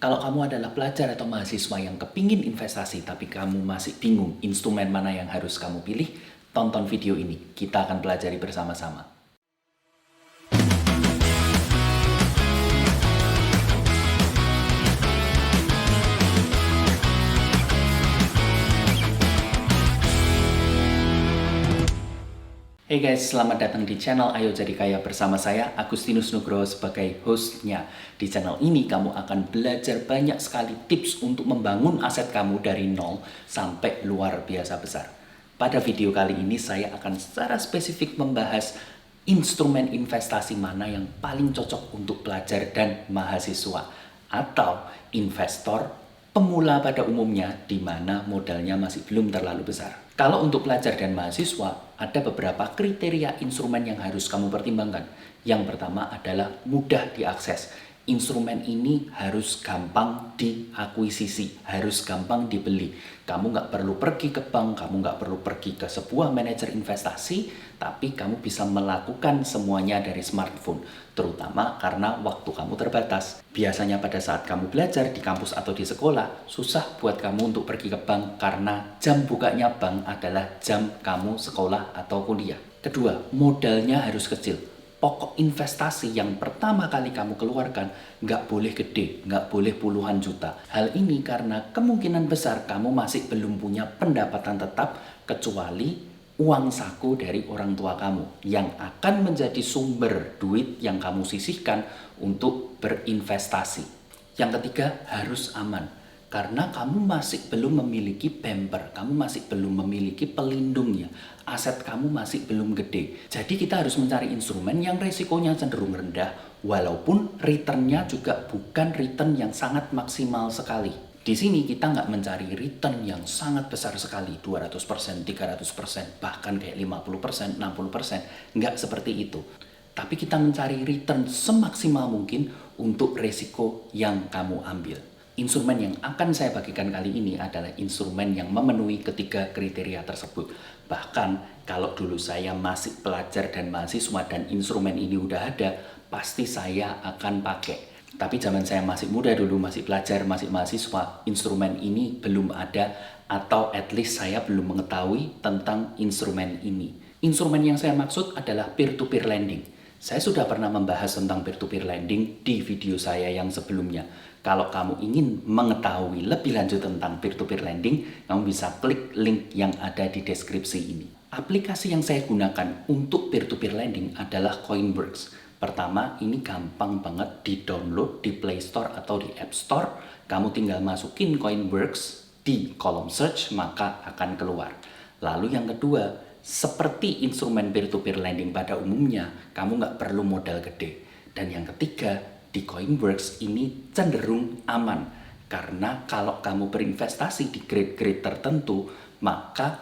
Kalau kamu adalah pelajar atau mahasiswa yang kepingin investasi tapi kamu masih bingung instrumen mana yang harus kamu pilih, tonton video ini. Kita akan pelajari bersama-sama. Hey guys, selamat datang di channel Ayo Jadi Kaya bersama saya, Agustinus Nugroho sebagai hostnya. Di channel ini kamu akan belajar banyak sekali tips untuk membangun aset kamu dari nol sampai luar biasa besar. Pada video kali ini saya akan secara spesifik membahas instrumen investasi mana yang paling cocok untuk pelajar dan mahasiswa atau investor pemula pada umumnya di mana modalnya masih belum terlalu besar. Kalau untuk pelajar dan mahasiswa, ada beberapa kriteria instrumen yang harus kamu pertimbangkan. Yang pertama adalah mudah diakses. Instrumen ini harus gampang diakuisisi, harus gampang dibeli. Kamu nggak perlu pergi ke bank, kamu nggak perlu pergi ke sebuah manajer investasi, tapi kamu bisa melakukan semuanya dari smartphone. Terutama karena waktu kamu terbatas. Biasanya pada saat kamu belajar di kampus atau di sekolah, susah buat kamu untuk pergi ke bank karena jam bukanya bank adalah jam kamu sekolah atau kuliah. Kedua, modalnya harus kecil. Pokok investasi yang pertama kali kamu keluarkan nggak boleh gede, nggak boleh puluhan juta. Hal ini karena kemungkinan besar kamu masih belum punya pendapatan tetap kecuali uang saku dari orang tua kamu yang akan menjadi sumber duit yang kamu sisihkan untuk berinvestasi. Yang ketiga, harus aman. Karena kamu masih belum memiliki bumper, kamu masih belum memiliki pelindungnya, aset kamu masih belum gede. Jadi kita harus mencari instrumen yang resikonya cenderung rendah, walaupun returnnya juga bukan return yang sangat maksimal sekali. Di sini kita nggak mencari return yang sangat besar sekali, 200%, 300%, bahkan kayak 50%, 60%, nggak seperti itu. Tapi kita mencari return semaksimal mungkin untuk resiko yang kamu ambil. Instrumen yang akan saya bagikan kali ini adalah instrumen yang memenuhi ketiga kriteria tersebut. Bahkan kalau dulu saya masih pelajar dan mahasiswa dan instrumen ini udah ada, pasti saya akan pakai. Tapi zaman saya masih muda dulu, masih pelajar, masih mahasiswa, instrumen ini belum ada atau at least saya belum mengetahui tentang instrumen ini. Instrumen yang saya maksud adalah peer-to-peer lending. Saya sudah pernah membahas tentang peer-to-peer lending di video saya yang sebelumnya. Kalau kamu ingin mengetahui lebih lanjut tentang peer-to-peer lending, kamu bisa klik link yang ada di deskripsi ini. Aplikasi yang saya gunakan untuk peer-to-peer lending adalah Coinworks. Pertama, ini gampang banget di-download di Play Store atau di App Store. Kamu tinggal masukin Coinworks di kolom search, maka akan keluar. Lalu yang kedua, seperti instrumen peer-to-peer lending pada umumnya, kamu nggak perlu modal gede. Dan yang ketiga, di Coinworks ini cenderung aman. Karena kalau kamu berinvestasi di grade-grade tertentu, maka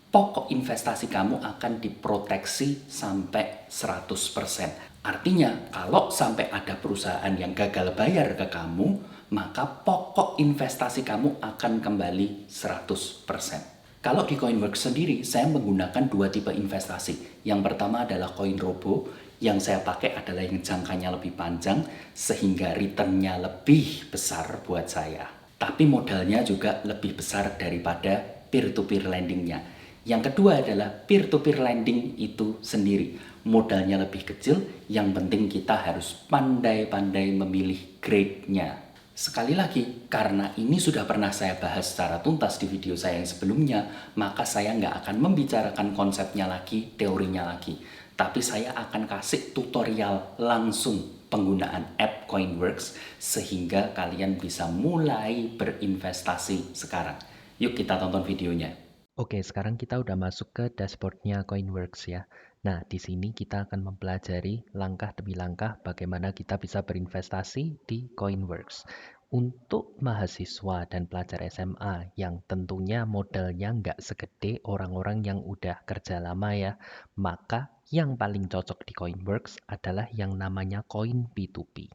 pokok investasi kamu akan diproteksi sampai 100%. Artinya, kalau sampai ada perusahaan yang gagal bayar ke kamu, maka pokok investasi kamu akan kembali 100%. Kalau di Coinworks sendiri, saya menggunakan dua tipe investasi. Yang pertama adalah CoinRobo, yang saya pakai adalah yang jangkanya lebih panjang, sehingga returnnya lebih besar buat saya. Tapi modalnya juga lebih besar daripada peer-to-peer lendingnya. Yang kedua adalah peer-to-peer lending itu sendiri. Modalnya lebih kecil, yang penting kita harus pandai-pandai memilih grade-nya. Sekali lagi, karena ini sudah pernah saya bahas secara tuntas di video saya yang sebelumnya, maka saya nggak akan membicarakan konsepnya lagi, teorinya lagi. Tapi saya akan kasih tutorial langsung penggunaan app Coinworks sehingga kalian bisa mulai berinvestasi sekarang. Yuk kita tonton videonya. Oke, sekarang kita udah masuk ke dashboardnya Coinworks ya. Nah, di sini kita akan mempelajari langkah demi langkah bagaimana kita bisa berinvestasi di Coinworks. Untuk mahasiswa dan pelajar SMA yang tentunya modalnya nggak segede orang-orang yang udah kerja lama ya, maka yang paling cocok di Coinworks adalah yang namanya Coin P2P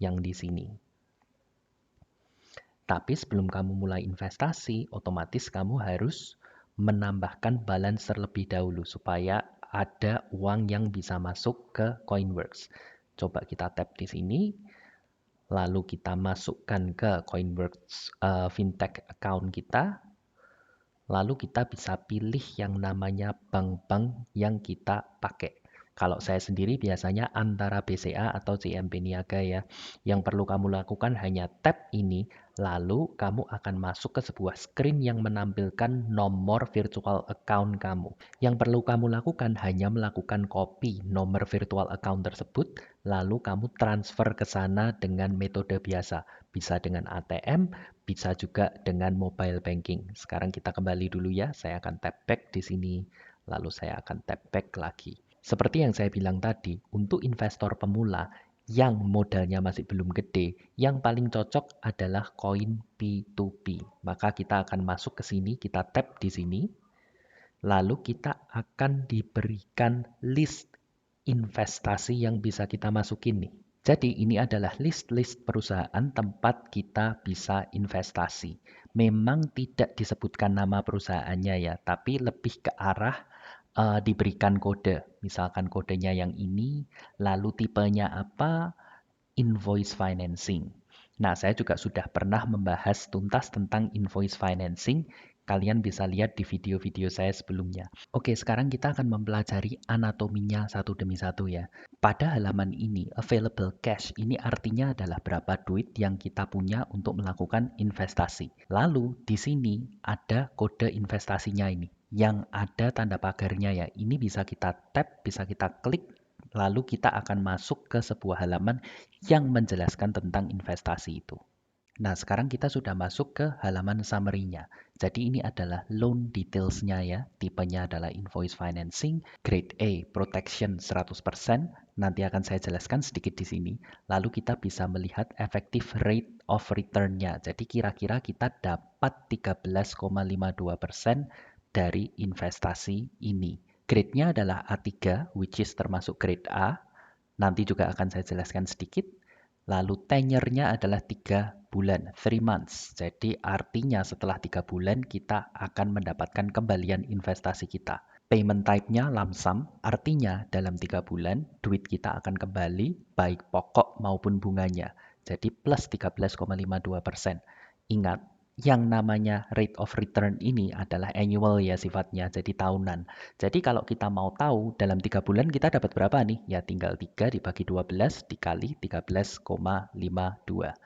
yang di sini. Tapi sebelum kamu mulai investasi, otomatis kamu harus menambahkan balance terlebih dahulu supaya ada uang yang bisa masuk ke Coinworks. Coba kita tap di sini. lalu kita masukkan ke Coinworks fintech account kita, lalu kita bisa pilih yang namanya bank-bank yang kita pakai. Kalau saya sendiri biasanya antara BCA atau CMB Niaga ya. Yang perlu kamu lakukan hanya tap ini, lalu kamu akan masuk ke sebuah screen yang menampilkan nomor virtual account kamu. Yang perlu kamu lakukan hanya melakukan copy nomor virtual account tersebut, lalu kamu transfer ke sana dengan metode biasa. Bisa dengan ATM, bisa juga dengan mobile banking. Sekarang kita kembali dulu ya, saya akan tap back di sini, lalu saya akan tap back lagi. Seperti yang saya bilang tadi, untuk investor pemula yang modalnya masih belum gede, yang paling cocok adalah koin P2P. Maka kita akan masuk ke sini, kita tap di sini, lalu kita akan diberikan list investasi yang bisa kita masukin nih. Jadi ini adalah list-list perusahaan tempat kita bisa investasi. Memang tidak disebutkan nama perusahaannya ya, tapi lebih ke arah diberikan kode. Misalkan kodenya yang ini, lalu tipenya apa, invoice financing. Nah, saya juga sudah pernah membahas tuntas tentang invoice financing. Kalian bisa lihat di video-video saya sebelumnya. Oke, sekarang kita akan mempelajari anatominya satu demi satu ya. Pada halaman ini, available cash ini artinya adalah berapa duit yang kita punya untuk melakukan investasi. Lalu di sini ada kode investasinya ini, yang ada tanda pagarnya ya. Ini bisa kita tap, bisa kita klik, lalu kita akan masuk ke sebuah halaman yang menjelaskan tentang investasi itu. Nah, sekarang kita sudah masuk ke halaman summary-nya. Jadi ini adalah loan details-nya ya. Tipenya adalah invoice financing, grade A, protection 100%. Nanti akan saya jelaskan sedikit di sini. Lalu kita bisa melihat effective rate of return-nya. Jadi kira-kira kita dapat 13,52% dari investasi ini. Grade-nya adalah A3, which is termasuk grade A. Nanti juga akan saya jelaskan sedikit. Lalu tenure-nya adalah 3 bulan, 3 months. Jadi artinya setelah 3 bulan kita akan mendapatkan kembalian investasi kita. Payment type-nya lump sum, artinya dalam 3 bulan duit kita akan kembali baik pokok maupun bunganya. Jadi plus 13,52%. Ingat, yang namanya rate of return ini adalah annual ya sifatnya, jadi tahunan. Jadi kalau kita mau tahu dalam 3 bulan kita dapat berapa nih? Ya tinggal 3 dibagi 12 dikali 13,52.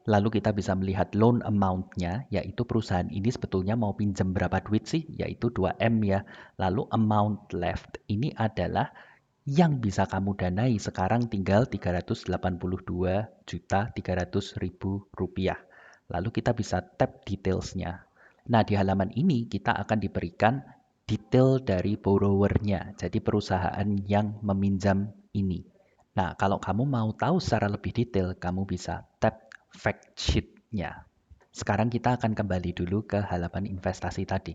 Lalu kita bisa melihat loan amount-nya, yaitu perusahaan ini sebetulnya mau pinjam berapa duit sih? Yaitu 2M ya. Lalu amount left ini adalah yang bisa kamu danai sekarang tinggal 382.300.000 rupiah. Lalu kita bisa tap details-nya. Nah, di halaman ini kita akan diberikan detail dari borrower-nya, jadi perusahaan yang meminjam ini. Nah, kalau kamu mau tahu secara lebih detail, kamu bisa tap fact sheet-nya. Sekarang kita akan kembali dulu ke halaman investasi tadi.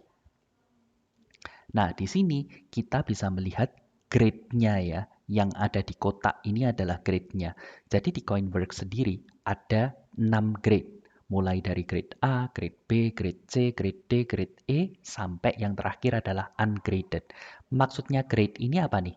Nah, di sini kita bisa melihat grade-nya ya. Yang ada di kotak ini adalah grade-nya. Jadi di Coinworks sendiri ada 6 grade. Mulai dari grade A, grade B, grade C, grade D, grade E, sampai yang terakhir adalah ungraded. Maksudnya grade ini apa nih?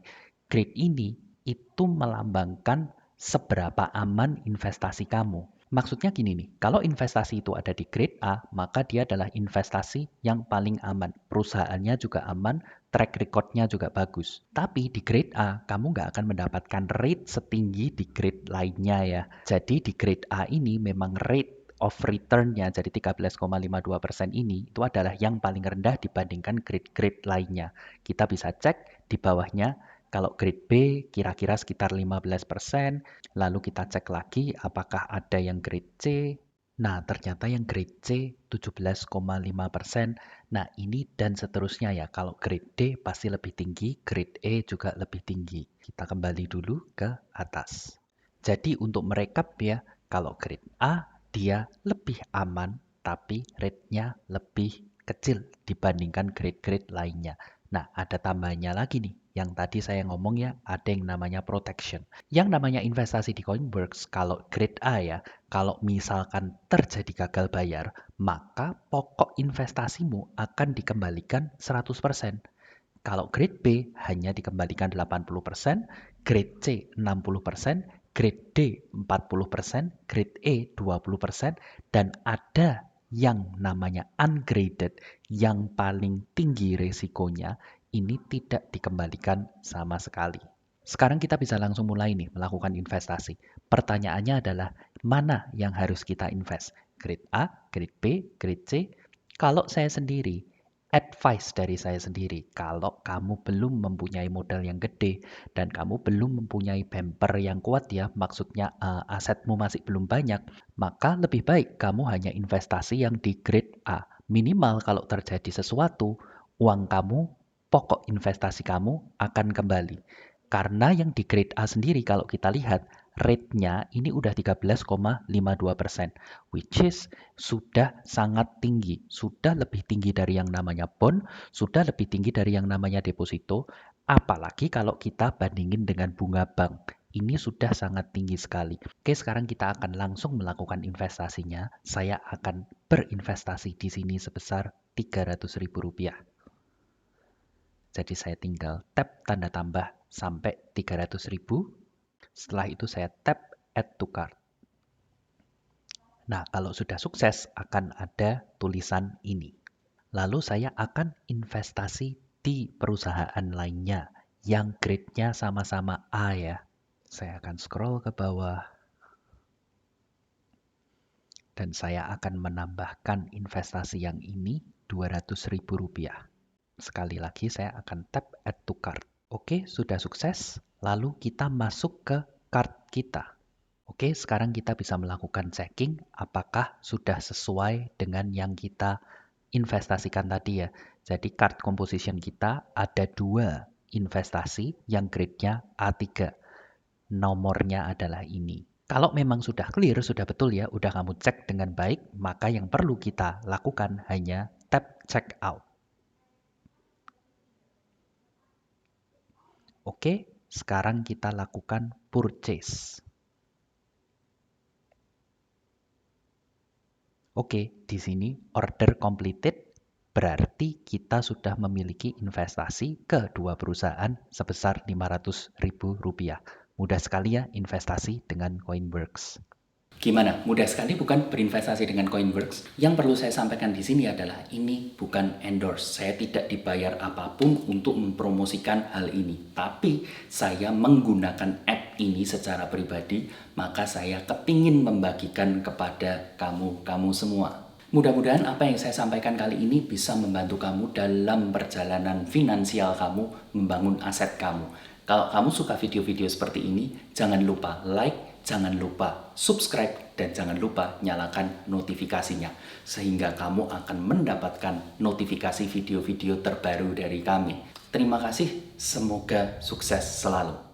Grade ini itu melambangkan seberapa aman investasi kamu. Maksudnya gini nih, kalau investasi itu ada di grade A, maka dia adalah investasi yang paling aman. Perusahaannya juga aman, track record-nya juga bagus. Tapi di grade A, kamu nggak akan mendapatkan rate setinggi di grade lainnya ya. Jadi di grade A ini memang rate of return-nya, jadi 13,52% ini, itu adalah yang paling rendah dibandingkan grade-grade lainnya. Kita bisa cek di bawahnya, kalau grade B kira-kira sekitar 15%, lalu kita cek lagi apakah ada yang grade C. Nah, ternyata yang grade C 17,5%. Nah, ini dan seterusnya ya. Kalau grade D pasti lebih tinggi, grade E juga lebih tinggi. Kita kembali dulu ke atas. Jadi untuk merekap ya, kalau grade A dia lebih aman, tapi rate-nya lebih kecil dibandingkan grade-grade lainnya. Nah, ada tambahannya lagi nih. Yang tadi saya ngomong ya, ada yang namanya protection. Yang namanya investasi di Coinworks, kalau grade A ya, kalau misalkan terjadi gagal bayar, maka pokok investasimu akan dikembalikan 100%. Kalau grade B hanya dikembalikan 80%, grade C 60%, grade D 40%, grade E 20%, dan ada yang namanya ungraded yang paling tinggi resikonya ini tidak dikembalikan sama sekali. Sekarang kita bisa langsung mulai nih melakukan investasi. Pertanyaannya adalah mana yang harus kita invest? Grade A, grade B, grade C? Kalau saya sendiri, advice dari saya sendiri, kalau kamu belum mempunyai modal yang gede dan kamu belum mempunyai bumper yang kuat ya, maksudnya asetmu masih belum banyak, maka lebih baik kamu hanya investasi yang di grade A. Minimal kalau terjadi sesuatu, uang kamu, pokok investasi kamu akan kembali. Karena yang di grade A sendiri kalau kita lihat, rate-nya ini udah 13,52%, which is sudah sangat tinggi, sudah lebih tinggi dari yang namanya bond, sudah lebih tinggi dari yang namanya deposito, apalagi kalau kita bandingin dengan bunga bank. Ini sudah sangat tinggi sekali. Oke, sekarang kita akan langsung melakukan investasinya. Saya akan berinvestasi di sini sebesar Rp300.000. Jadi saya tinggal tap tanda tambah sampai 300.000. Setelah itu saya tap add to cart. Nah, kalau sudah sukses akan ada tulisan ini. Lalu saya akan investasi di perusahaan lainnya yang grade-nya sama-sama A ya. Saya akan scroll ke bawah dan saya akan menambahkan investasi yang ini Rp200.000. Sekali lagi saya akan tap add to cart. Oke, sudah sukses. Lalu kita masuk ke cart kita. Oke, sekarang kita bisa melakukan checking apakah sudah sesuai dengan yang kita investasikan tadi ya. Jadi card composition kita ada 2 investasi yang grade-nya A3. Nomornya adalah ini. Kalau memang sudah clear, sudah betul ya, udah kamu cek dengan baik, maka yang perlu kita lakukan hanya tap check out. Oke, sekarang kita lakukan purchase. Oke, di sini order completed berarti kita sudah memiliki investasi ke 2 perusahaan sebesar Rp500.000. Mudah sekali ya investasi dengan Coinworks. Gimana? Mudah sekali bukan berinvestasi dengan Coinworks? Yang perlu saya sampaikan di sini adalah ini bukan endorse. Saya tidak dibayar apapun untuk mempromosikan hal ini. Tapi saya menggunakan app ini secara pribadi, maka saya kepingin membagikan kepada kamu semua. Mudah-mudahan apa yang saya sampaikan kali ini bisa membantu kamu dalam perjalanan finansial kamu, membangun aset kamu. Kalau kamu suka video-video seperti ini, jangan lupa like, jangan lupa subscribe, dan jangan lupa nyalakan notifikasinya. Sehingga kamu akan mendapatkan notifikasi video-video terbaru dari kami. Terima kasih, semoga sukses selalu.